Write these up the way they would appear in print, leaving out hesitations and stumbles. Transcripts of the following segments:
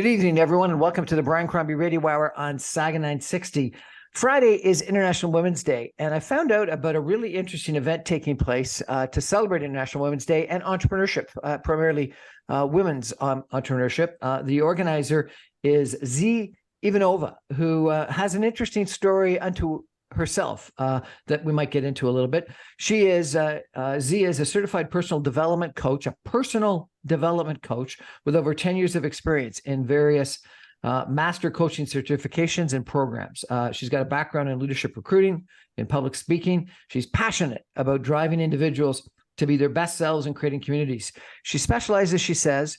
Good evening, everyone, and welcome to the Brian Crombie Radio Hour on Saga 960. Friday is International Women's Day, and I found out about a really interesting event taking place to celebrate International Women's Day and entrepreneurship, primarily women's entrepreneurship. The organizer is Zee Ivanova, who has an interesting story unto herself that we might get into a little bit. She is Zee is a certified personal development coach with over 10 years of experience in various master coaching certifications and programs. She's got a background in leadership recruiting, in public speaking. She's passionate about driving individuals to be their best selves and creating communities. She specializes, she says,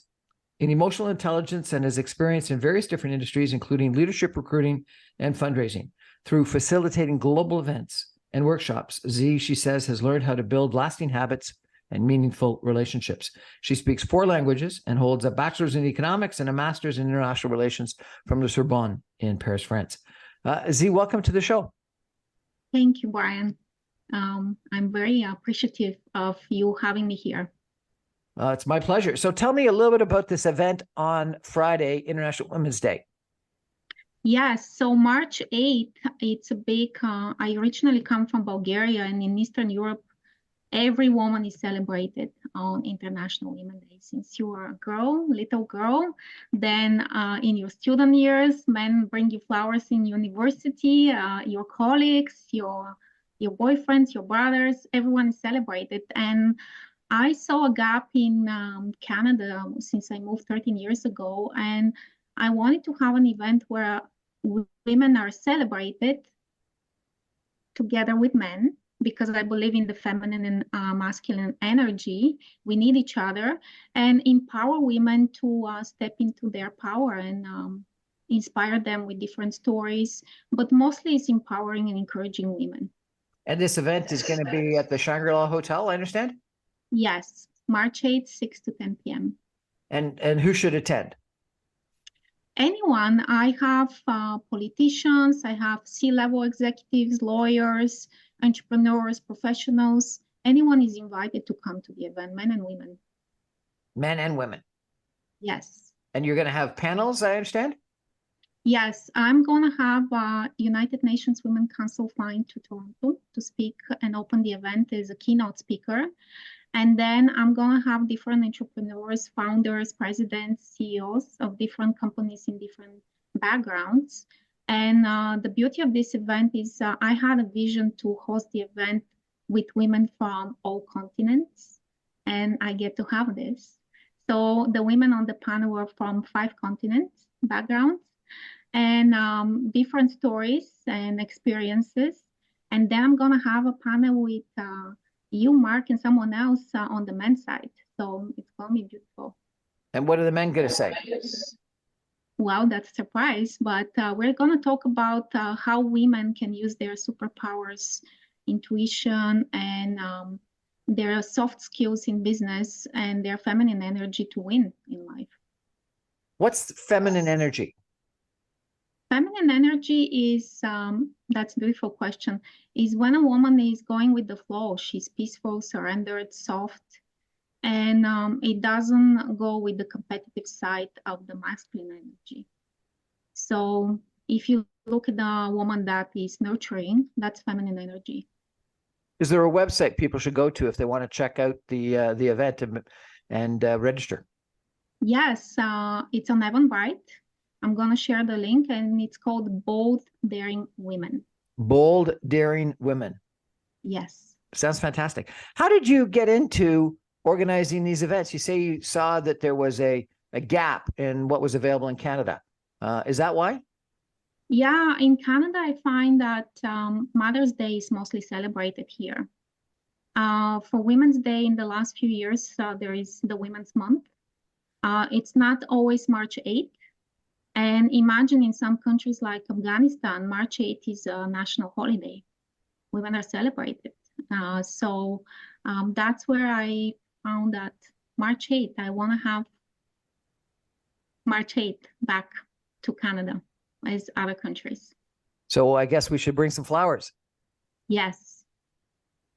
in emotional intelligence and has experience in various different industries, including leadership recruiting and fundraising. Through facilitating global events and workshops, Zee, she says, has learned how to build lasting habits and meaningful relationships. She speaks 4 languages and holds a bachelor's in economics and a master's in international relations from the Sorbonne in Paris, France. Zee, welcome to the show. Thank you, Brian. I'm very appreciative of you having me here. It's my pleasure. So tell me a little bit about this event on Friday, International Women's Day. Yes, so March 8th, it's a big, I originally come from Bulgaria, and in Eastern Europe, every woman is celebrated on International Women's Day. Since you are a girl, little girl, then in your student years, men bring you flowers in university, your colleagues, your boyfriends, your brothers, everyone is celebrated. And I saw a gap in Canada since I moved 13 years ago, and I wanted to have an event where women are celebrated together with men, because I believe in the feminine and masculine energy. We need each other, and empower women to step into their power and inspire them with different stories, but mostly it's empowering and encouraging women. And this event is going to be at the Shangri-La Hotel, I understand? Yes, March 8th, 6 to 10 p.m. And who should attend? Anyone. I have politicians, I have C-level executives, lawyers, entrepreneurs, professionals. Anyone is invited to come to the event, men and women. Men and women? Yes. And you're going to have panels, I understand? Yes, I'm going to have United Nations Women Council flying to Toronto to speak and open the event as a keynote speaker. And then I'm going to have different entrepreneurs, founders, presidents, CEOs of different companies in different backgrounds. And the beauty of this event is I had a vision to host the event with women from all continents, and I get to have this. So the women on the panel were from 5 continents backgrounds, and different stories and experiences. And then I'm going to have a panel with you, Mark, and someone else on the men's side. So it's going to be beautiful. And what are the men going to say? Well, that's a surprise, but we're going to talk about how women can use their superpowers, intuition, and their soft skills in business and their feminine energy to win in life. What's feminine energy? Feminine energy is, that's a beautiful question, is when a woman is going with the flow. She's peaceful, surrendered, soft, and it doesn't go with the competitive side of the masculine energy. So if you look at the woman that is nurturing, that's feminine energy. Is there a website people should go to if they want to check out the event and register? Yes, it's on Eventbrite. I'm going to share the link, and it's called Bold Daring Women. Bold Daring Women. Yes. Sounds fantastic. How did you get into organizing these events? You say you saw that there was a gap in what was available in Canada. Is that why? Yeah, in Canada, I find that Mother's Day is mostly celebrated here. For Women's Day in the last few years, there is the Women's Month. It's not always March 8th. And imagine in some countries like Afghanistan, March 8th is a national holiday. Women are celebrated. So that's where I found that March 8th, I want to have March 8th back to Canada as other countries. So I guess we should bring some flowers. Yes.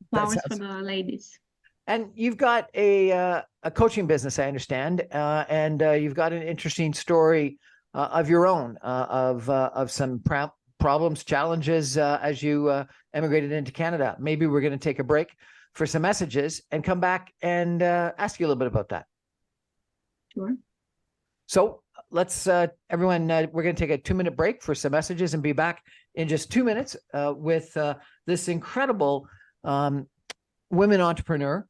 Flowers for the ladies. And you've got a coaching business, I understand, and you've got an interesting story of your own, of some problems, challenges as you emigrated into Canada. Maybe we're going to take a break for some messages and come back and ask you a little bit about that. Sure. So let's, everyone, we're going to take a 2-minute break for some messages and be back in just 2 minutes with this incredible women entrepreneur,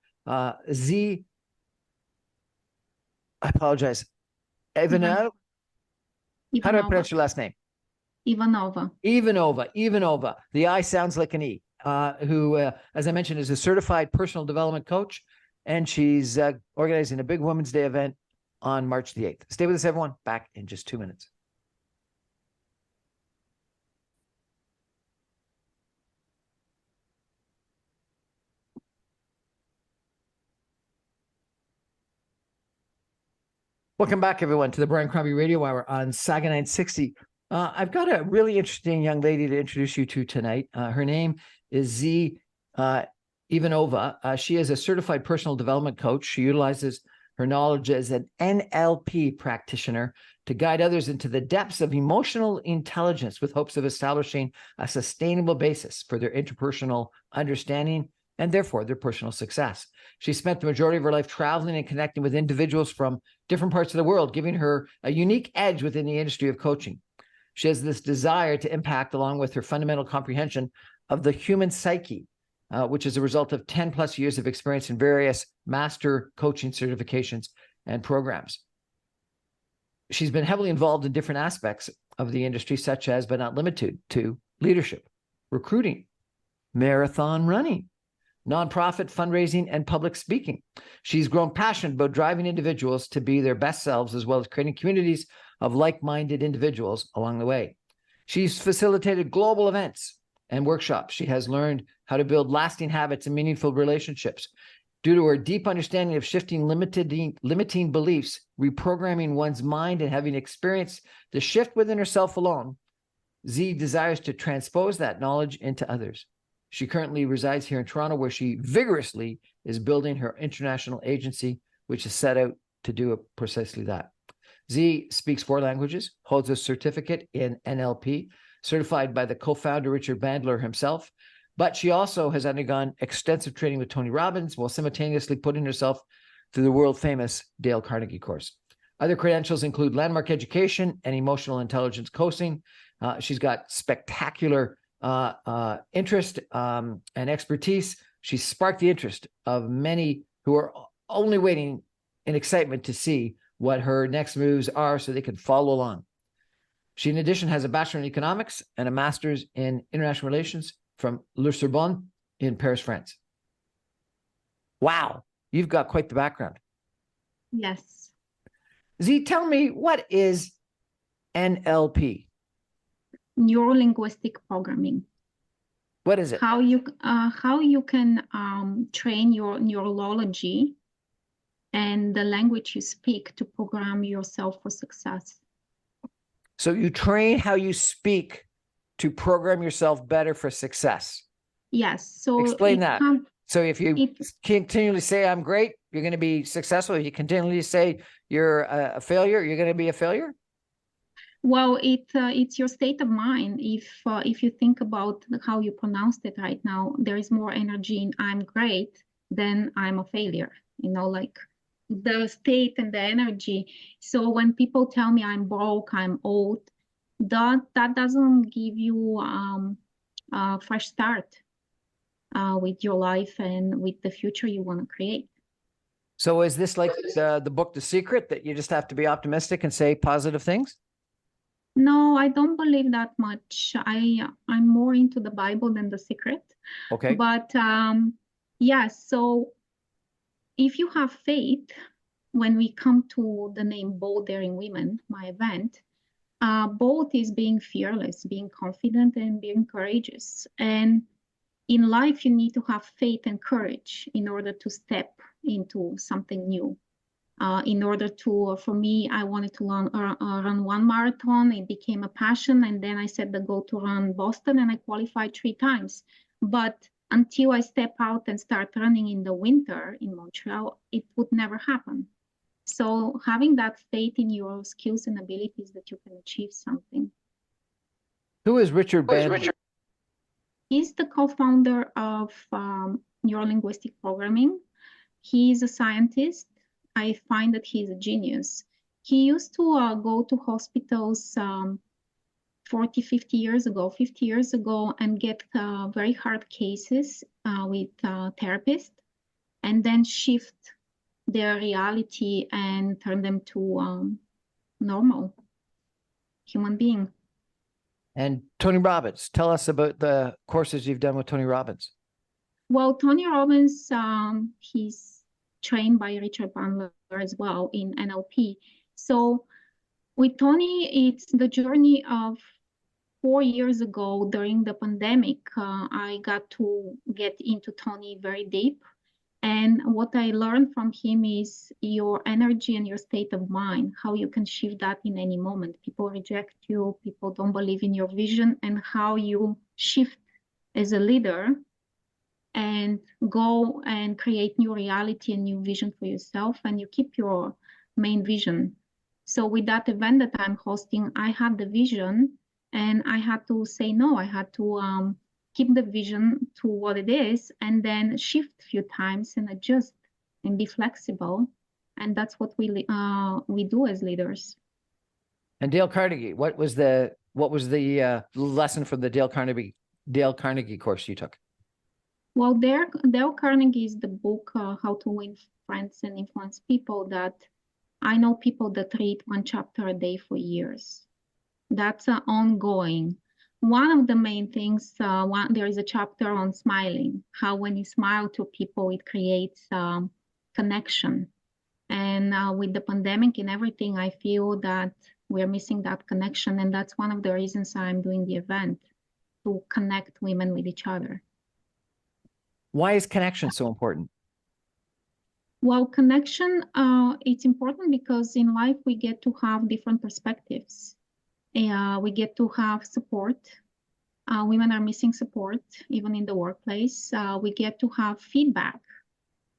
Zee, I apologize, Ivanova. How do I pronounce your last name? Ivanova. Ivanova. The I sounds like an E, who, as I mentioned, is a certified personal development coach, and she's organizing a big Women's Day event on March the 8th. Stay with us, everyone. Back in just 2 minutes. Welcome back, everyone, to the Brian Crombie Radio Hour on Saga 960. I've got a really interesting young lady to introduce you to tonight. Her name is Zee Ivanova. She is a certified personal development coach. She utilizes her knowledge as an NLP practitioner to guide others into the depths of emotional intelligence with hopes of establishing a sustainable basis for their interpersonal understanding and therefore their personal success. She spent the majority of her life traveling and connecting with individuals from different parts of the world, giving her a unique edge within the industry of coaching. She has this desire to impact, along with her fundamental comprehension of the human psyche, which is a result of 10 plus years of experience in various master coaching certifications and programs. She's been heavily involved in different aspects of the industry, such as, but not limited to, leadership, recruiting, marathon running, nonprofit fundraising, and public speaking. She's grown passionate about driving individuals to be their best selves, as well as creating communities of like-minded individuals along the way. She's facilitated global events and workshops. She has learned how to build lasting habits and meaningful relationships. Due to her deep understanding of shifting limiting beliefs, reprogramming one's mind, and having experienced the shift within herself alone, Zee desires to transpose that knowledge into others. She currently resides here in Toronto, where she vigorously is building her international agency, which is set out to do precisely that. Zee speaks 4 languages, holds a certificate in NLP, certified by the co-founder Richard Bandler himself, but she also has undergone extensive training with Tony Robbins while simultaneously putting herself through the world-famous Dale Carnegie course. Other credentials include landmark education and emotional intelligence coaching. She's got spectacular interest and expertise. She sparked the interest of many who are only waiting in excitement to see what her next moves are so they can follow along. She, in addition, has a bachelor in economics and a master's in international relations from Le Sorbonne in Paris, France. Wow, you've got quite the background. Yes. Zee, tell me, what is NLP? Neuro-linguistic programming. What is it? How you can train your neurology and the language you speak to program yourself for success. So you train how you speak to program yourself better for success. Yes. So explain that. So if you continually say I'm great, you're going to be successful. If you continually say you're a failure, you're going to be a failure. Well, it's your state of mind. If you think about how you pronounced it right now, there is more energy in I'm great than I'm a failure. You know, like the state and the energy. So when people tell me I'm broke, I'm old, that doesn't give you a fresh start with your life and with the future you want to create. So is this like the book The Secret, that you just have to be optimistic and say positive things? No, I don't believe that much. I'm more into the Bible than The Secret. Okay. But yeah, so if you have faith, when we come to the name Bold Daring Women, my event, bold is being fearless, being confident, and being courageous. And in life, you need to have faith and courage in order to step into something new. In order to, for me, I wanted to run 1 marathon. It became a passion. And then I set the goal to run Boston, and I qualified 3 times. But until I step out and start running in the winter in Montreal, it would never happen. So having that faith in your skills and abilities that you can achieve something. Who is Richard Bandley? He's the co-founder of neurolinguistic programming. He's a scientist. I find that he's a genius. He used to go to hospitals 40, 50 years ago and get very hard cases with therapists and then shift their reality and turn them to normal human being. And Tony Robbins. Tell us about the courses you've done with Tony Robbins. Well, Tony Robbins, he's trained by Richard Bandler as well in NLP. So with Tony, it's the journey of 4 years ago during the pandemic. I got to get into Tony very deep. And what I learned from him is your energy and your state of mind, how you can shift that in any moment. People reject you, people don't believe in your vision, and how you shift as a leader and go and create new reality and new vision for yourself, and you keep your main vision. So with that event that I'm hosting, I had the vision and I had to say no. I had to keep the vision to what it is and then shift a few times and adjust and be flexible. And that's what we do as leaders. And Dale Carnegie, what was the lesson from the Dale Carnegie course you took? Well, Dale Carnegie is the book, How to Win Friends and Influence People, that I know people that read one chapter a day for years. That's ongoing. One of the main things, there is a chapter on smiling, how when you smile to people, it creates connection. And with the pandemic and everything, I feel that we're missing that connection. And that's one of the reasons I'm doing the event, to connect women with each other. Why is connection so important? Well, connection, it's important because in life we get to have different perspectives. We get to have support. Women are missing support, even in the workplace. We get to have feedback.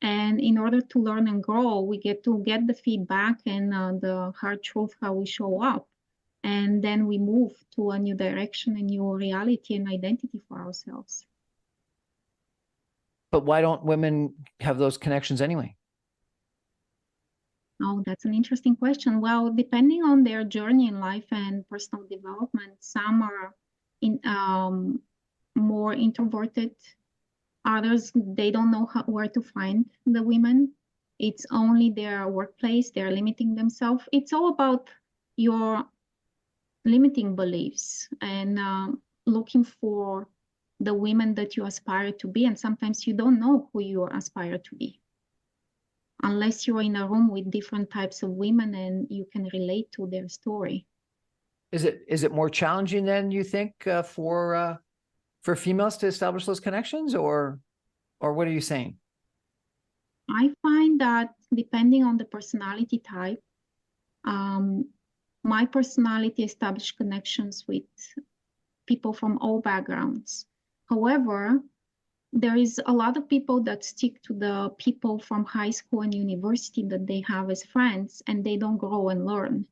And in order to learn and grow, we get to get the feedback and the hard truth, how we show up. And then we move to a new direction, a new reality and identity for ourselves. But why don't women have those connections anyway? Oh, that's an interesting question. Well, depending on their journey in life and personal development, some are more introverted. Others, they don't know where to find the women. It's only their workplace. They're limiting themselves. It's all about your limiting beliefs and looking for the women that you aspire to be. And sometimes you don't know who you aspire to be, unless you're in a room with different types of women and you can relate to their story. Is it more challenging than you think for females to establish those connections, or what are you saying? I find that depending on the personality type, my personality established connections with people from all backgrounds. However, there is a lot of people that stick to the people from high school and university that they have as friends, and they don't grow and learn.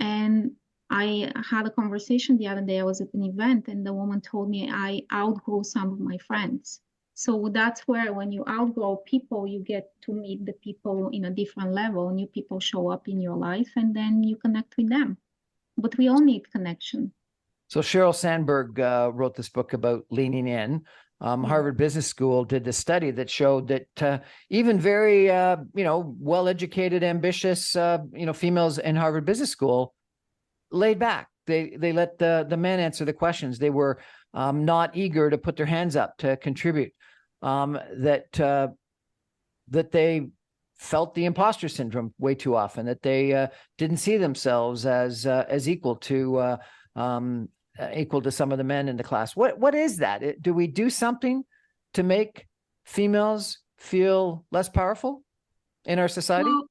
And I had a conversation the other day. I was at an event and the woman told me I outgrew some of my friends. So that's where when you outgrow people, you get to meet the people in a different level. New people show up in your life and then you connect with them. But we all need connection. So Sheryl Sandberg wrote this book about leaning in. Harvard Business School did this study that showed that even very, well-educated, ambitious, females in Harvard Business School laid back. They let the men answer the questions. They were not eager to put their hands up to contribute. That they felt the imposter syndrome way too often. That they didn't see themselves as equal to some of the men in the class. What is that? Do we do something to make females feel less powerful in our society? Well,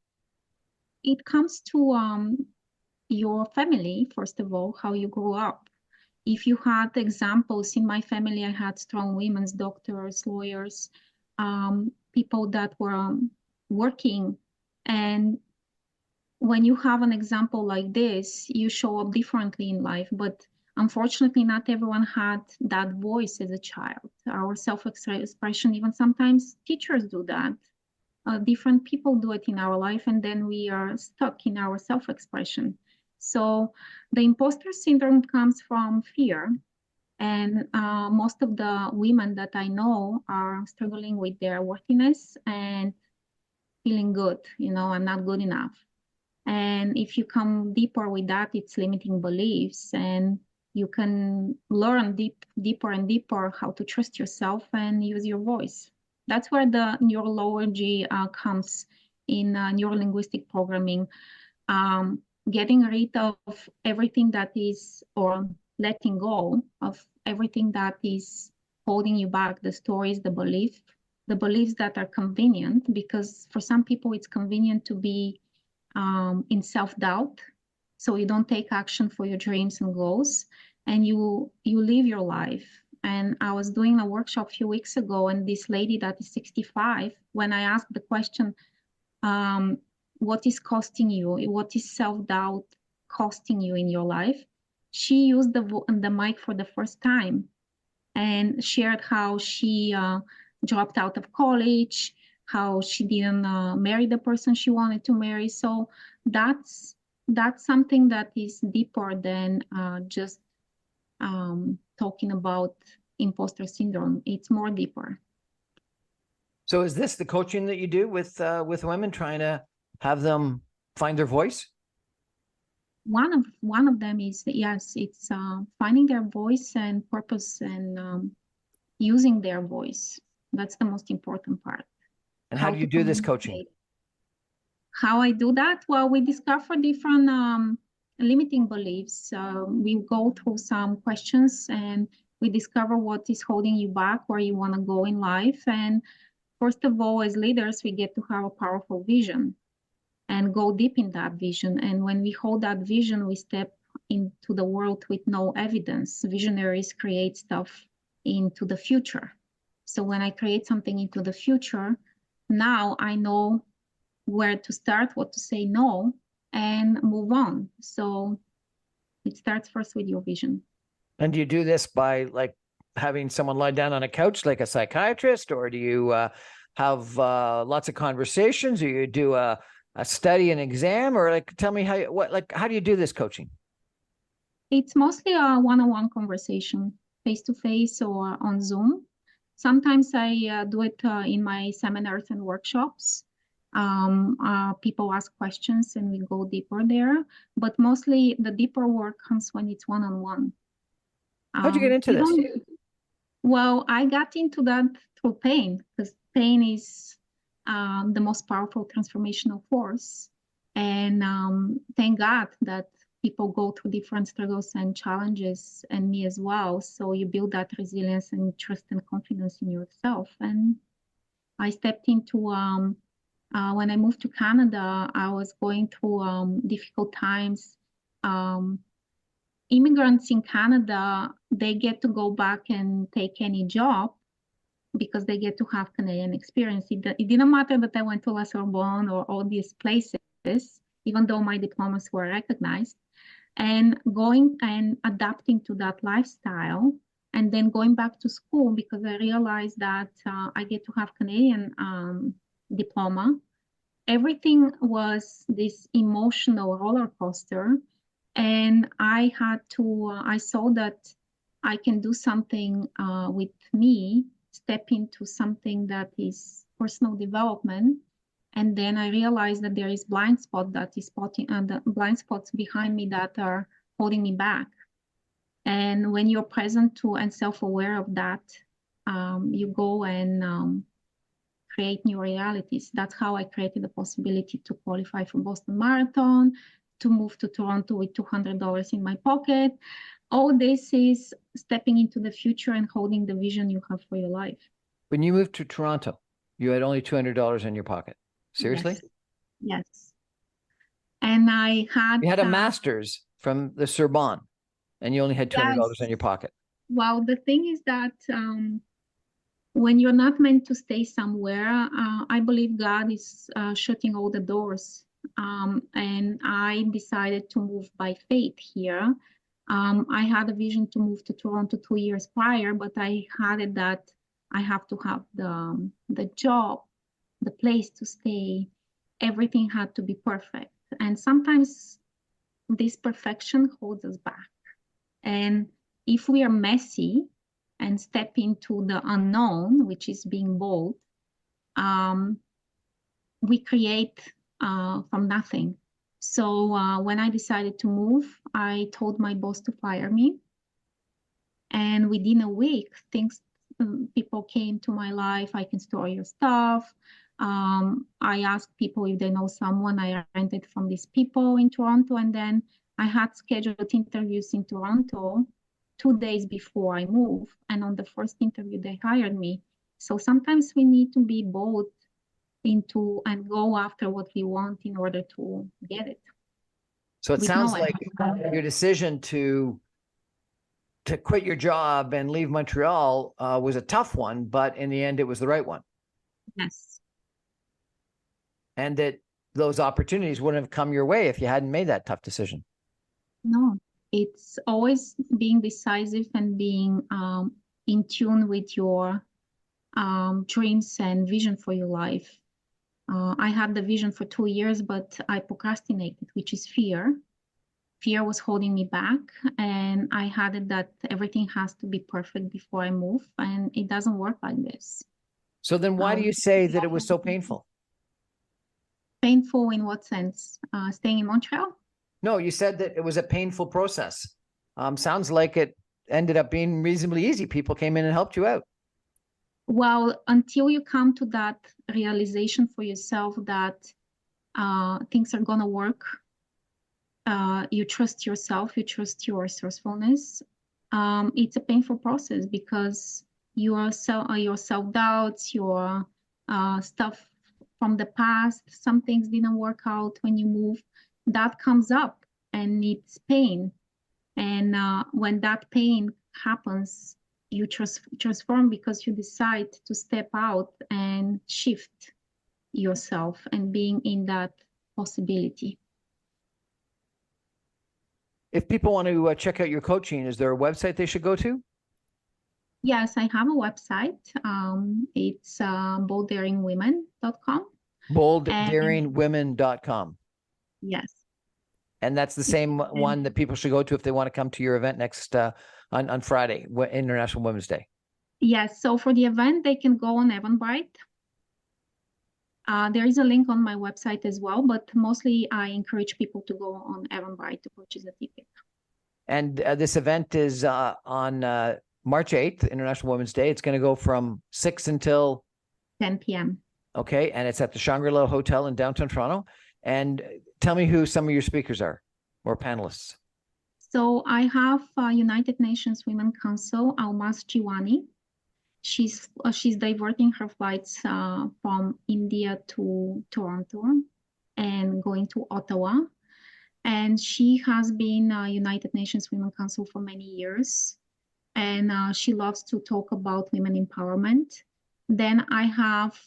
it comes to your family, first of all, how you grew up. If you had examples in my family, I had strong women, doctors, lawyers, people that were working, and when you have an example like this, you show up differently in life. But unfortunately, not everyone had that voice as a child. Our self-expression, even sometimes teachers do that. Different people do it in our life, and then we are stuck in our self-expression. So the imposter syndrome comes from fear. And most of the women that I know are struggling with their worthiness and feeling good. I'm not good enough. And if you come deeper with that, it's limiting beliefs, and you can learn deeper and deeper how to trust yourself and use your voice. That's where the neurology comes in neurolinguistic programming. Getting rid of everything that is, or letting go of everything that is holding you back, the stories, the beliefs that are convenient, because for some people it's convenient to be in self-doubt, so you don't take action for your dreams and goals, and you live your life. And I was doing a workshop a few weeks ago, and this lady that is 65, when I asked the question, what is costing you, what is self-doubt costing you in your life, she used the mic for the first time and shared how she dropped out of college, how she didn't marry the person she wanted to marry. So that's something that is deeper than just talking about imposter syndrome. It's more deeper. So is this the coaching that you do with women, trying to have them find their voice? One of them is, yes, it's finding their voice and purpose, and using their voice. That's the most important part. And how do you do this coaching? How I do that? Well, we discover different limiting beliefs. We go through some questions, and we discover what is holding you back, where you want to go in life. And first of all, as leaders, we get to have a powerful vision and go deep in that vision. And when we hold that vision, we step into the world with no evidence. Visionaries create stuff into the future. So when I create something into the future, now I know where to start, what to say no, and move on. So it starts first with your vision. And do you do this by like having someone lie down on a couch like a psychiatrist, or do you have lots of conversations, or you do a study, an exam, or like tell me how do you do this coaching? It's mostly a one-on-one conversation, face-to-face or on Zoom. Sometimes I do it in my seminars and workshops. People ask questions and we go deeper there, but mostly the deeper work comes when it's one-on-one. How'd you get into this? Well, I got into that through pain, because pain is the most powerful transformational force. And thank God that people go through different struggles and challenges, and me as well. So you build that resilience and trust and confidence in yourself. And I stepped into, when I moved to Canada, I was going through difficult times. Immigrants in Canada, they get to go back and take any job because they get to have Canadian experience. It didn't matter that I went to La Sorbonne or all these places, even though my diplomas were recognized, and going and adapting to that lifestyle, and then going back to school because I realized that I get to have Canadian diploma. Everything was this emotional roller coaster. And I had to, I saw that I can do something with me, step into something that is personal development. And then I realized that there is blind spot that is spotting, the blind spots behind me that are holding me back. And when you're present to and self-aware of that, you go and create new realities. That's how I created the possibility to qualify for Boston Marathon, to move to Toronto with $200 in my pocket. All this is stepping into the future and holding the vision you have for your life. When you moved to Toronto, you had only $200 in your pocket. Seriously? Yes. And I had... You had a master's from the Sorbonne, and you only had $200 in your pocket. Well, the thing is that when you're not meant to stay somewhere, I believe God is shutting all the doors and I decided to move by faith here. I had a vision to move to Toronto 2 years prior, but I had it that I have to have the job, the place to stay. Everything had to be perfect. And sometimes this perfection holds us back. And if we are messy and step into the unknown, which is being bold, we create from nothing. So when I decided to move, I told my boss to fire me. And within a week, people came to my life. I can store your stuff. I asked people if they know someone. I rented from these people in Toronto. And then I had scheduled interviews in Toronto 2 days before I moved. And on the first interview, they hired me. So sometimes we need to be bold into and go after what we want in order to get it. So it sounds like your decision to quit your job and leave Montreal was a tough one, but in the end, it was the right one. Yes. And that those opportunities wouldn't have come your way if you hadn't made that tough decision. No, it's always being decisive and being in tune with your dreams and vision for your life. I had the vision for 2 years, but I procrastinated, which is fear. Fear was holding me back, and I had it that everything has to be perfect before I move, and it doesn't work like this. So then why do you say that it was so painful? Painful in what sense? Staying in Montreal? No, you said that it was a painful process. Sounds like it ended up being reasonably easy. People came in and helped you out. Well, until you come to that realization for yourself that things are going to work, you trust yourself, you trust your resourcefulness. It's a painful process because your self-doubts, your stuff from the past, some things didn't work out when you move, that comes up and it's pain. And when that pain happens, you transform because you decide to step out and shift yourself and being in that possibility. If people want to check out your coaching, is there a website they should go to? Yes, I have a website. It's bolddaringwomen.com. Bolddaringwomen.com. Yes. And that's the same one that people should go to if they want to come to your event next on Friday, International Women's Day. Yes. So for the event, they can go on Eventbrite. There is a link on my website as well, but mostly I encourage people to go on Eventbrite to purchase a ticket. And this event is on March 8th, International Women's Day. It's going to go from 6 until 10 p.m. Okay. And it's at the Shangri-La Hotel in downtown Toronto. And tell me who some of your speakers are or panelists. So I have United Nations Women Council, Almas Jiwani. She's diverting her flights from India to Toronto and going to Ottawa. And she has been United Nations Women Council for many years. And she loves to talk about women empowerment. Then I have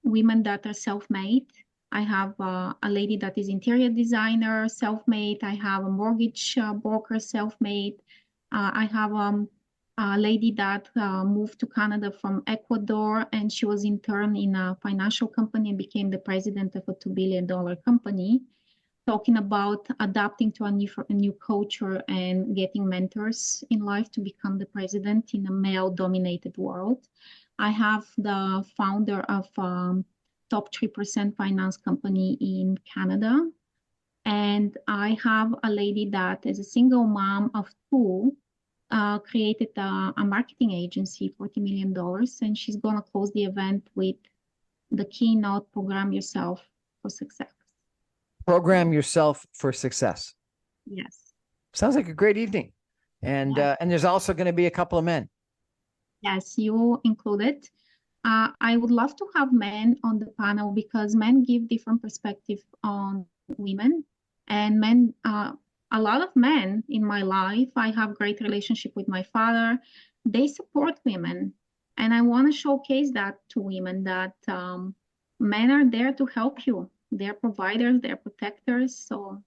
women that are self-made. I have a lady that is interior designer, self-made. I have a mortgage broker, self-made. I have a lady that moved to Canada from Ecuador, and she was intern in a financial company and became the president of a $2 billion company, talking about adapting to a new culture and getting mentors in life to become the president in a male-dominated world. I have the founder of top 3% finance company in Canada. And I have a lady that is a single mom of two, created a marketing agency, $40 million, and she's going to close the event with the keynote, Program Yourself for Success. Program Yourself for Success. Yes. Sounds like a great evening. And and there's also going to be a couple of men. Yes, you included. I would love to have men on the panel because men give different perspective on women, and men, a lot of men in my life, I have great relationship with my father. They support women, and I want to showcase that to women that men are there to help you. they're providers, they're protectors. So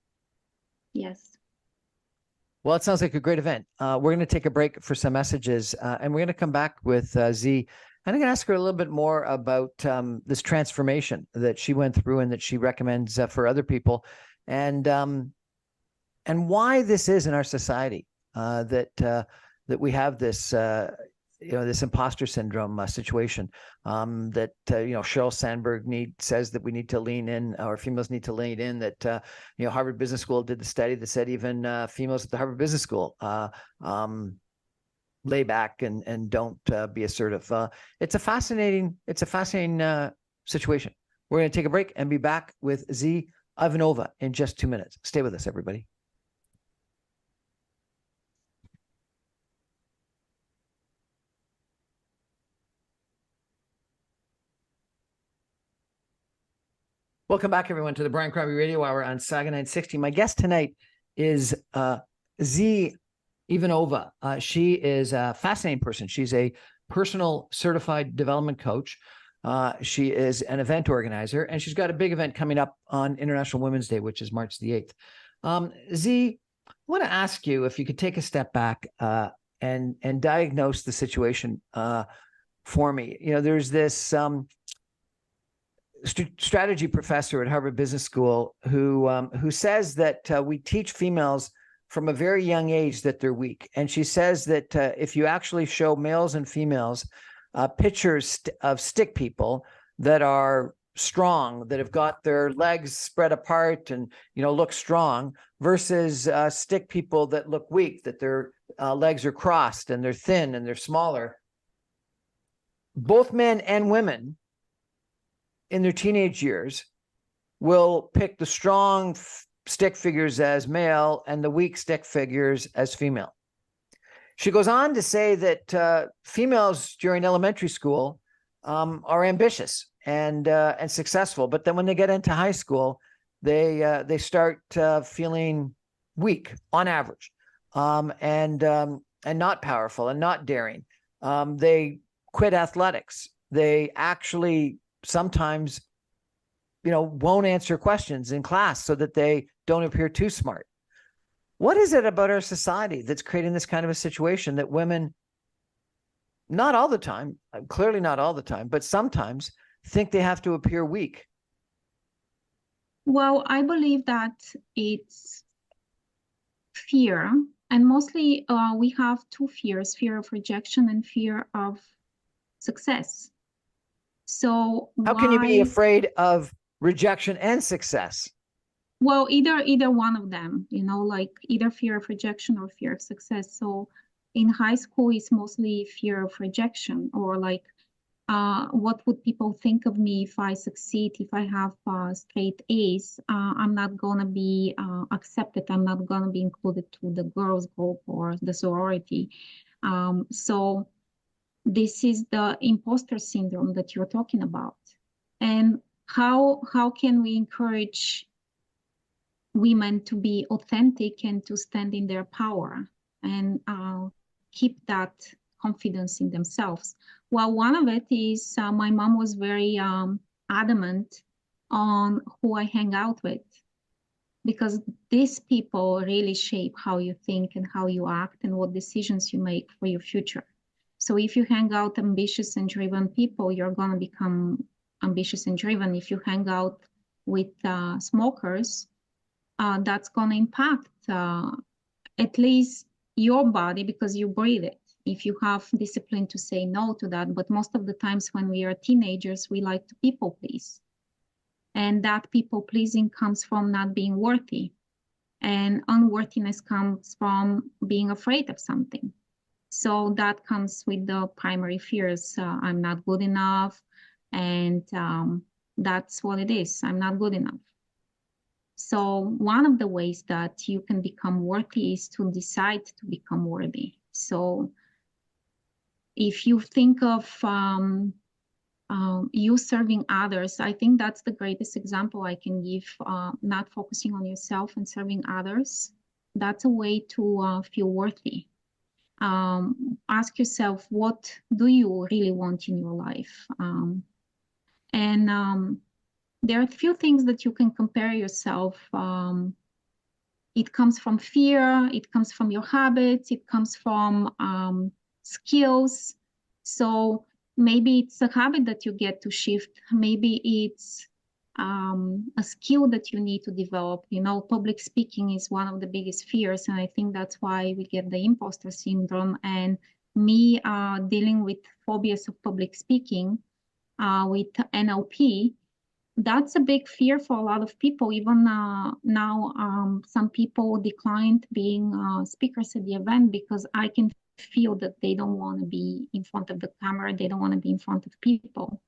yes. Well, it sounds like a great event. We're going to take a break for some messages, and we're going to come back with Zee. And I'm going to ask her a little bit more about this transformation that she went through and that she recommends for other people, and why this is in our society that we have this this imposter syndrome situation that Sheryl Sandberg says that we need to lean in, or females need to lean in, that Harvard Business School did the study that said even females at the Harvard Business School lay back and don't be assertive. It's a fascinating situation. We're going to take a break and be back with Zee Ivanova in just 2 minutes. Stay with us, everybody. Welcome back, everyone, to the Brian Crombie Radio Hour on Saga 960. My guest tonight is Zee Ivanova. She is a fascinating person. She's a personal certified development coach. She is an event organizer, and she's got a big event coming up on International Women's Day, which is March the 8th. Zee, I want to ask you if you could take a step back and diagnose the situation for me. There's this strategy professor at Harvard Business School who says that we teach females from a very young age that they're weak. And she says that if you actually show males and females pictures of stick people that are strong, that have got their legs spread apart and look strong, versus stick people that look weak, that their legs are crossed and they're thin and they're smaller, both men and women in their teenage years will pick the strong stick figures as male and the weak stick figures as female. She goes on to say that females during elementary school are ambitious and successful, but then when they get into high school, they start feeling weak on average, and not powerful and not daring. They quit athletics. They actually sometimes, won't answer questions in class so that they don't appear too smart. What is it about our society that's creating this kind of a situation that women, not all the time, clearly not all the time, but sometimes think they have to appear weak? Well, I believe that it's fear, and mostly we have two fears: fear of rejection and fear of success. So how can you be afraid of rejection and success? Well, either one of them, like either fear of rejection or fear of success. So in high school, it's mostly fear of rejection, or like, what would people think of me if I succeed, if I have straight A's? I'm not going to be accepted. I'm not going to be included to the girls group or the sorority. So this is the imposter syndrome that you're talking about. And how can we encourage women to be authentic and to stand in their power and keep that confidence in themselves? Well, one of it is my mom was very adamant on who I hang out with, because these people really shape how you think and how you act and what decisions you make for your future. So if you hang out ambitious and driven people, you're going to become ambitious and driven. If you hang out with smokers, that's going to impact at least your body, because you breathe it. If you have discipline to say no to that, but most of the times when we are teenagers, we like to people please. And that people pleasing comes from not being worthy. And unworthiness comes from being afraid of something. So that comes with the primary fears. I'm not good enough. And that's what it is. I'm not good enough. So one of the ways that you can become worthy is to decide to become worthy. So if you think of you serving others, I think that's the greatest example I can give. Not focusing on yourself and serving others. That's a way to feel worthy. Ask yourself, what do you really want in your life? And there are a few things that you can compare yourself. It comes from fear, it comes from your habits, it comes from skills. So maybe it's a habit that you get to shift. Maybe it's a skill that you need to develop. You know, public speaking is one of the biggest fears, and I think that's why we get the imposter syndrome. And me dealing with phobias of public speaking with NLP, that's a big fear for a lot of people. Even now, some people declined being speakers at the event because I can feel that they don't want to be in front of the camera. They don't want to be in front of people.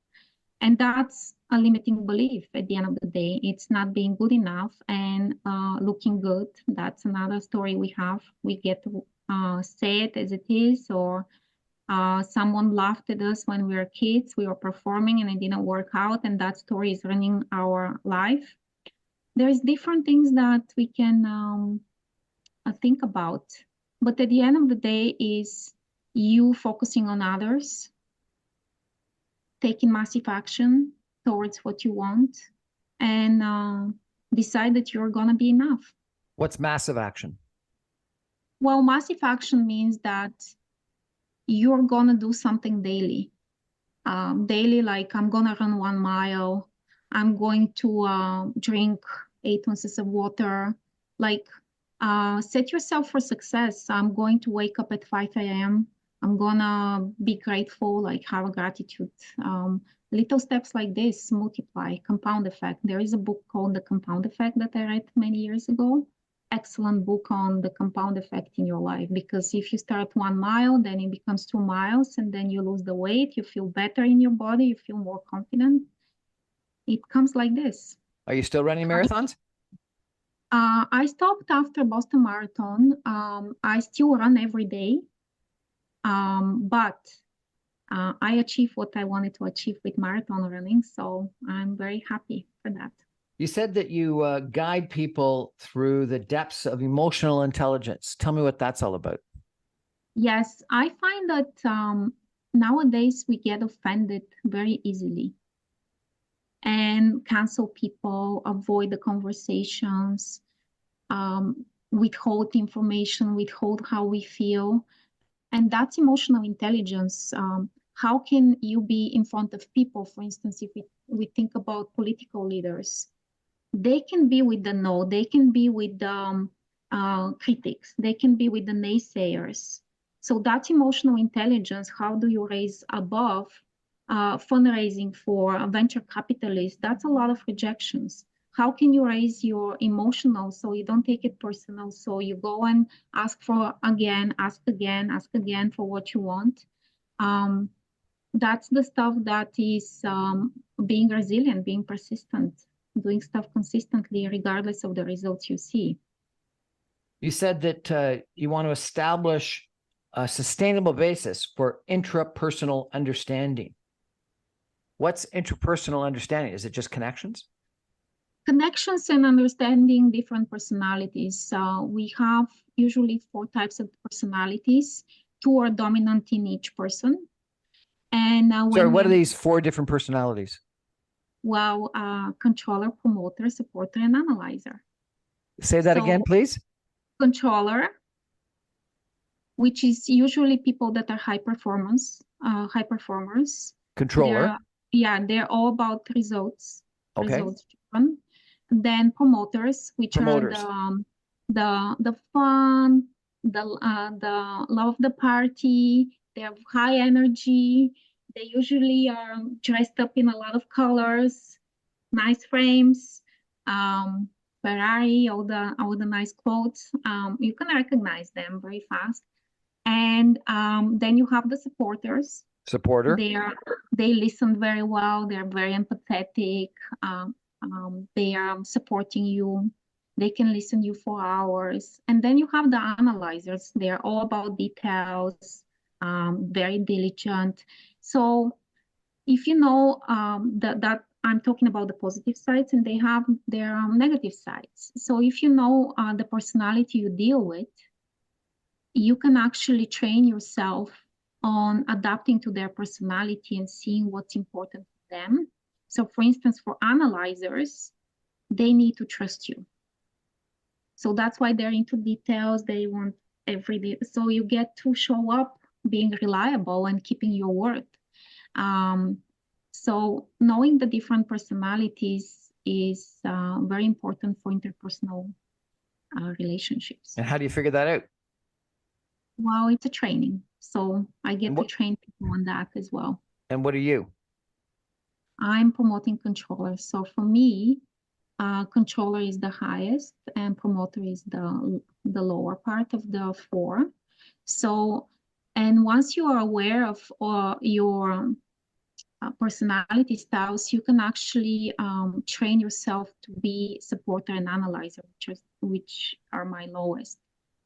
And that's a limiting belief at the end of the day. It's not being good enough and looking good. That's another story we have. We get to say it as it is, or someone laughed at us when we were kids. We were performing and it didn't work out, and that story is running our life. There's different things that we can think about, but at the end of the day is you focusing on others, taking massive action towards what you want, and decide that you're going to be enough. What's massive action? Well, massive action means that you're going to do something daily. Daily, like I'm going to run 1 mile. I'm going to drink 8 ounces of water. Like, set yourself for success. I'm going to wake up at 5 a.m. I'm going to be grateful, like have a gratitude. Little steps like this multiply, compound effect. There is a book called The Compound Effect that I read many years ago. Excellent book on the compound effect in your life, because if you start 1 mile, then it becomes 2 miles, and then you lose the weight, you feel better in your body, you feel more confident. It comes like this. Are you still running marathons? I stopped after Boston Marathon. I still run every day, but I achieved what I wanted to achieve with marathon running, so I'm very happy for that. You said that you guide people through the depths of emotional intelligence. Tell me what that's all about. Yes, I find that nowadays we get offended very easily and cancel people, avoid the conversations, withhold information, withhold how we feel. And that's emotional intelligence. How can you be in front of people? For instance, if we think about political leaders, they can be with the no, they can be with the critics, they can be with the naysayers. So that's emotional intelligence. How do you raise above fundraising for a venture capitalist? That's a lot of rejections. How can you raise your emotional so you don't take it personal? So you go and ask again for what you want. That's the stuff that is being resilient, being persistent, doing stuff consistently, regardless of the results you see. You said that you want to establish a sustainable basis for intrapersonal understanding. What's interpersonal understanding? Is it just connections? Connections and understanding different personalities. We have usually 4 types of personalities. 2 are dominant in each person. And Sorry, what are these 4 different personalities? Well, controller, promoter, supporter, and analyzer. Say that again, please. Controller, which is usually people that are high performers. Controller. They're all about results. Okay. Results driven. Then promoters, which are the fun, the love of the party. They have high energy. They usually are dressed up in a lot of colors, nice frames, Ferrari, all the nice clothes. You can recognize them very fast. And then you have the supporters. Supporter. They listen very well. They're very empathetic. They are supporting you. They can listen to you for hours. And then you have the analyzers. They're all about details, very diligent. So if you know that I'm talking about the positive sides, and they have their negative sides. So if you know the personality you deal with, you can actually train yourself on adapting to their personality and seeing what's important to them. So for instance, for analyzers, they need to trust you. So that's why they're into details. They want every day. So you get to show up being reliable and keeping your word. So knowing the different personalities is very important for interpersonal relationships. And how do you figure that out? Well, it's a training. So I get And to what- train people on that as well. And what are you? I'm promoting controller. So for me, controller is the highest and promoter is the lower part of the four. So, and once you are aware of your personality styles, you can actually train yourself to be supporter and analyzer, which are my lowest.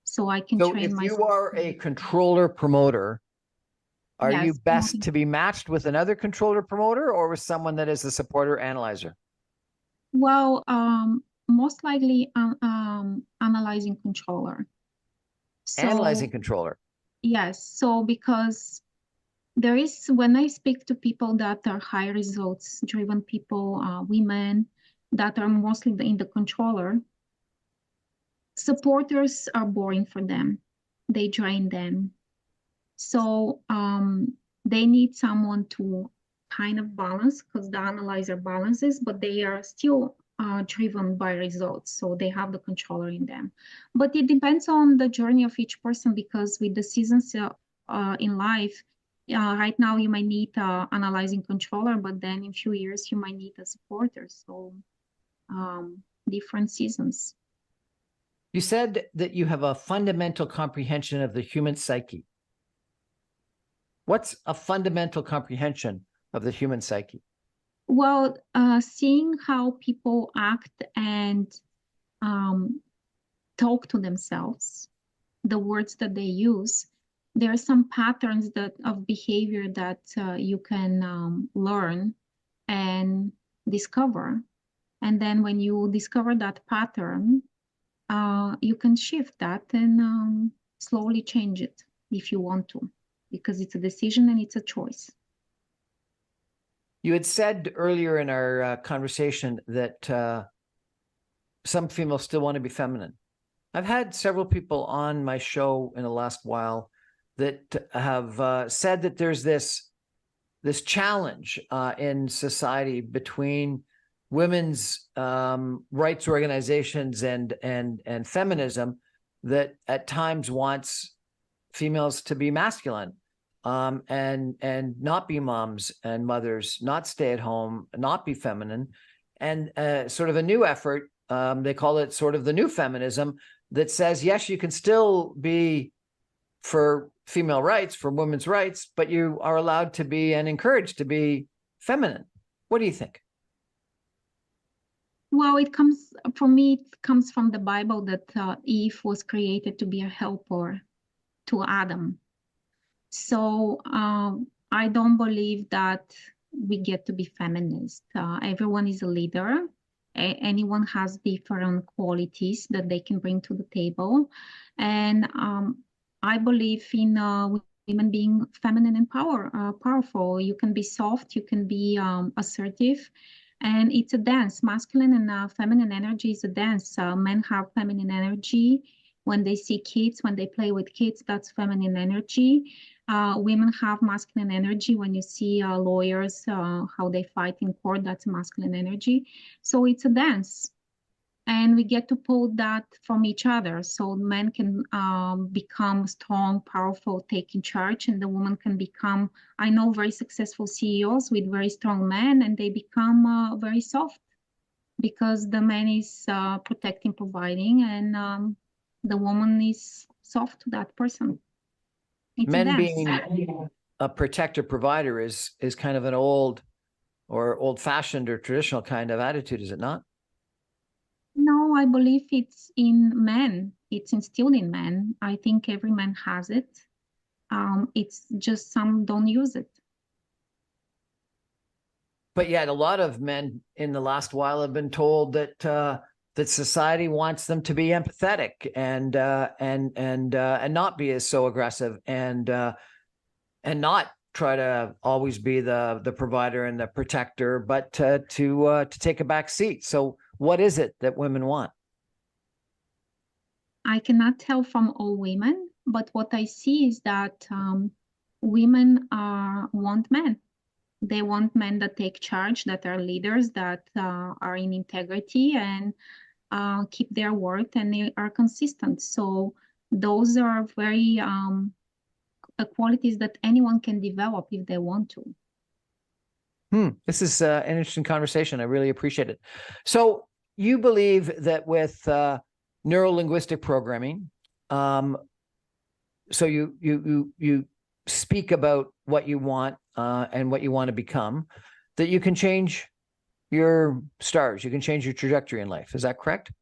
So I can So train if myself. you are a controller promoter, are you Yes, best to be matched with another controller promoter or with someone that is a supporter analyzer? well, most likely analyzing controller. So, Analyzing controller. yes, so because there is, when I speak to people that are high results driven people, women that are mostly in the controller, supporters are boring for them. They drain them. So they need someone to kind of balance, because the analyzer balances, but they are still driven by results. So they have the controller in them. But it depends on the journey of each person, because with the seasons in life, right now you might need analyzing controller, but then in a few years you might need a supporter. So different seasons. You said that you have a fundamental comprehension of the human psyche. What's a fundamental comprehension of the human psyche? Well, seeing how people act and talk to themselves, the words that they use, there are some patterns of behavior that you can learn and discover. And then when you discover that pattern, you can shift that and slowly change it if you want to, because it's a decision and it's a choice. You had said earlier in our conversation that some females still want to be feminine. I've had several people on my show in the last while that have said that there's this challenge in society between women's rights organizations and feminism that at times wants females to be masculine and not be moms and mothers, not stay at home, not be feminine, and sort of a new effort. They call it sort of the new feminism that says, yes, you can still be for female rights, for women's rights, but you are allowed to be and encouraged to be feminine. What do you think? Well, for me, it comes from the Bible that Eve was created to be a helper to Adam. So I don't believe that we get to be feminist. Everyone is a leader. Anyone has different qualities that they can bring to the table. And I believe in women being feminine and powerful. You can be soft, you can be assertive. And it's a dance. Masculine and feminine energy is a dance. Men have feminine energy. When they see kids, when they play with kids, that's feminine energy. Women have masculine energy. When you see lawyers, how they fight in court, that's masculine energy. So it's a dance. And we get to pull that from each other. So men can become strong, powerful, taking charge, and the woman can become, I know very successful CEOs with very strong men, and they become very soft because the man is protecting, providing, and the woman is soft to that person. It's Men a dance. being a protector provider is kind of an old or old-fashioned or traditional kind of attitude, is it not? No, I believe it's in men. It's instilled in men. I think every man has it. It's just some don't use it. But yet a lot of men in the last while have been told that that society wants them to be empathetic and not be as so aggressive and not try to always be the provider and the protector, but to take a back seat. So what is it that women want? I cannot tell from all women, but what I see is that women want men. They want men that take charge, that are leaders, that are in integrity and keep their word, and they are consistent. So those are very qualities that anyone can develop if they want to. This is an interesting conversation. I really appreciate it. So you believe that with neuro-linguistic programming, so you speak about what you want and what you want to become, that you can change your stars, you can change your trajectory in life. Is that correct?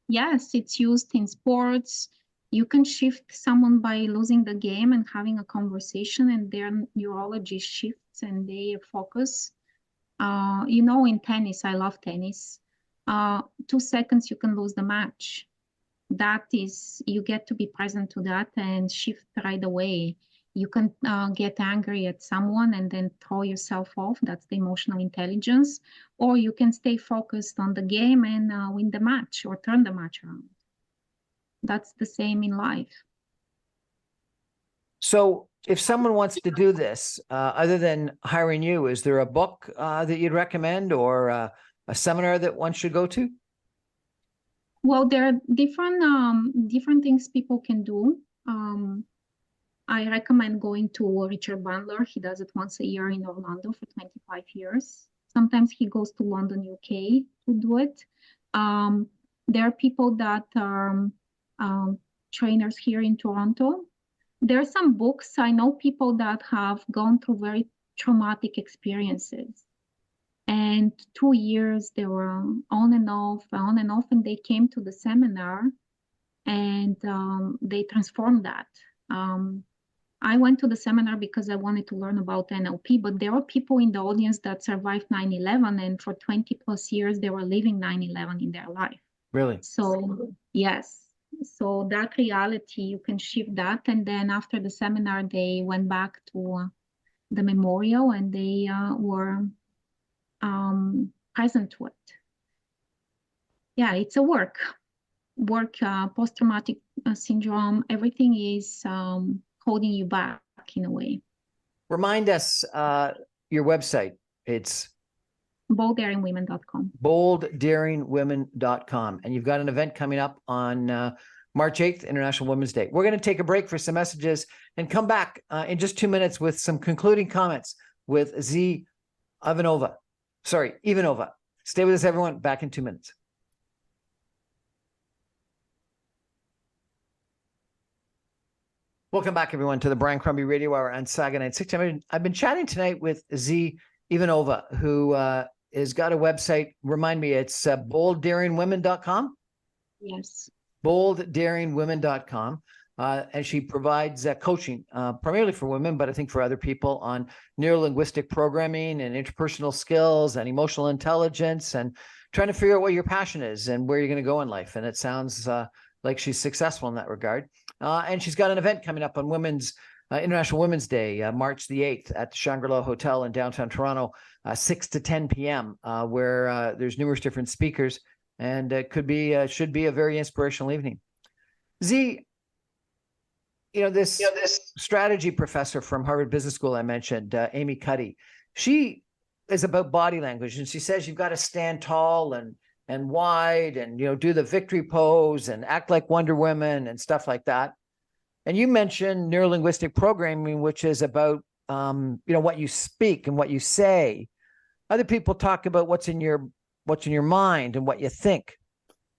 Yes, it's used in sports. You can shift someone by losing the game and having a conversation, and their neurology shifts and they focus. In tennis, I love tennis. 2 seconds, you can lose the match. That is, you get to be present to that and shift right away. You can get angry at someone and then throw yourself off. That's the emotional intelligence. Or you can stay focused on the game and win the match or turn the match around. That's the same in life. So if someone wants to do this, other than hiring you, is there a book that you'd recommend or a seminar that one should go to? Well, there are different things people can do. I recommend going to Richard Bandler. He does it once a year in Orlando for 25 years. Sometimes he goes to London, UK to do it. There are people that are trainers here in Toronto. There are some books. I know people that have gone through very traumatic experiences. And 2 years, they were on and off, and they came to the seminar and they transformed that. I went to the seminar because I wanted to learn about NLP, but there were people in the audience that survived 9/11, and for 20 plus years, they were living 9/11 in their life. Really? So, yes. So that reality, you can shift that. And then after the seminar, they went back to the memorial and they were present to it. Yeah, it's a work, post-traumatic syndrome. Everything is holding you back in a way. Remind us your website. It's bolddaringwomen.com. bolddaringwomen.com. And you've got an event coming up on March 8th, International Women's Day. We're going to take a break for some messages and come back in just 2 minutes with some concluding comments with Zee Ivanova. Ivanova. Stay with us, everyone. Back in 2 minutes. Welcome back, everyone, to the Brian Crombie Radio Hour on Saga 960. I've been chatting tonight with Zee Ivanova, who has got a website. Remind me, it's bolddaringwomen.com? Yes. bolddaringwomen.com. And she provides coaching primarily for women, but I think for other people on neuro-linguistic programming and interpersonal skills and emotional intelligence and trying to figure out what your passion is and where you're going to go in life. And it sounds like she's successful in that regard. And she's got an event coming up on International Women's Day, March the 8th at the Shangri-La Hotel in downtown Toronto, 6 to 10 p.m., where there's numerous different speakers, and it should be a very inspirational evening. Zee, this strategy professor from Harvard Business School I mentioned, Amy Cuddy, she is about body language, and she says you've got to stand tall and wide and, do the victory pose and act like Wonder Woman and stuff like that. And you mentioned neuro-linguistic programming, which is about, what you speak and what you say. Other people talk about what's in your mind and what you think.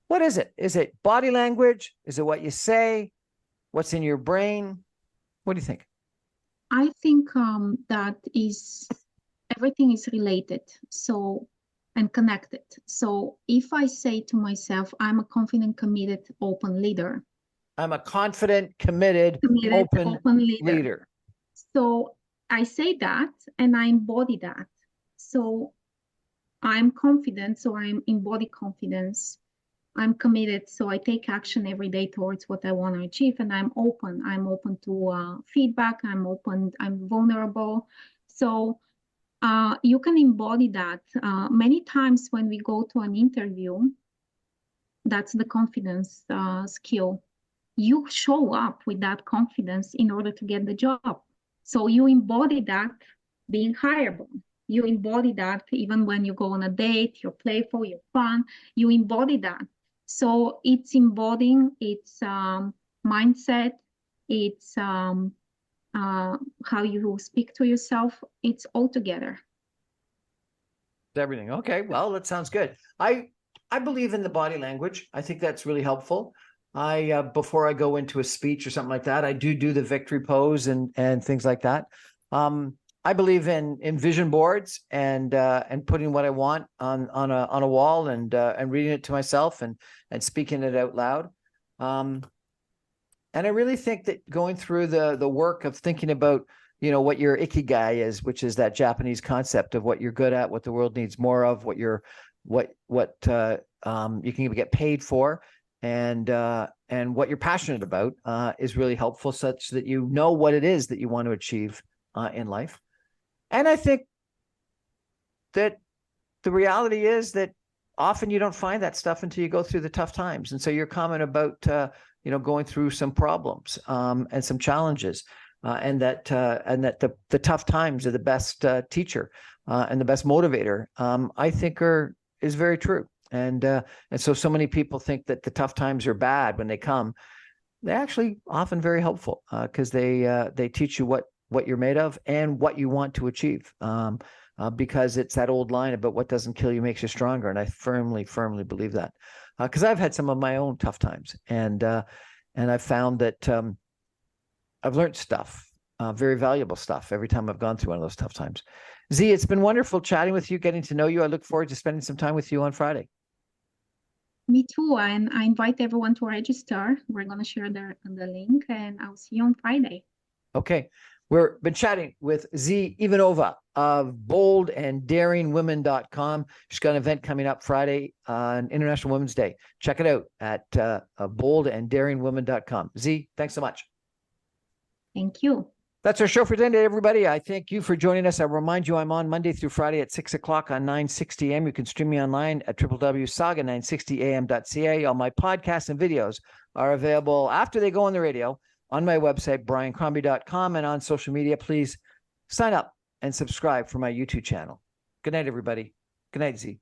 What is it? Is it body language? Is it what you say? What's in your brain? What do you think? I think that everything is related. And connected. So if I say to myself, I'm a confident, committed, open leader. I'm a confident, committed open leader. So I say that and I embody that. So I'm confident, so I embody confidence. I'm committed, so I take action every day towards what I want to achieve, and I'm open. I'm open to feedback. I'm open. I'm vulnerable. So you can embody that. Many times when we go to an interview, that's the confidence skill. You show up with that confidence in order to get the job. So you embody that being hireable. You embody that even when you go on a date, you're playful, you're fun, you embody that. So it's embodying, it's mindset, it's how you speak to yourself, it's all together. Everything. Okay, well, that sounds good. I believe in the body language. I think that's really helpful. I before I go into a speech or something like that, I do the victory pose and things like that. I believe in vision boards and putting what I want on a wall and reading it to myself and speaking it out loud. And I really think that going through the work of thinking about, you know, what your ikigai is, which is that Japanese concept of what you're good at, what the world needs more of, what you can get paid for, and what you're passionate about is really helpful, such that you know what it is that you want to achieve in life. And I think that the reality is that often you don't find that stuff until you go through the tough times. And so your comment about going through some problems and some challenges, and that the tough times are the best teacher and the best motivator, I think is very true. And so many people think that the tough times are bad when they come. They're actually often very helpful because they teach you what you're made of and what you want to achieve. Because it's that old line about what doesn't kill you makes you stronger, and I firmly believe that. Because I've had some of my own tough times, and I've found that I've learned stuff, very valuable stuff, every time I've gone through one of those tough times. Zee, it's been wonderful chatting with you, getting to know you. I look forward to spending some time with you on Friday. Me too, and I invite everyone to register. We're going to share the link, and I'll see you on Friday. Okay. We've been chatting with Zee Ivanova of boldanddaringwomen.com. She's got an event coming up Friday on International Women's Day. Check it out at boldanddaringwomen.com. Zee, thanks so much. Thank you. That's our show for today, everybody. I thank you for joining us. I remind you, I'm on Monday through Friday at 6 o'clock on 960 AM. You can stream me online at www.saga960am.ca. All my podcasts and videos are available after they go on the radio on my website, briancrombie.com, and on social media. Please sign up and subscribe for my YouTube channel. Good night, everybody. Good night, Zee.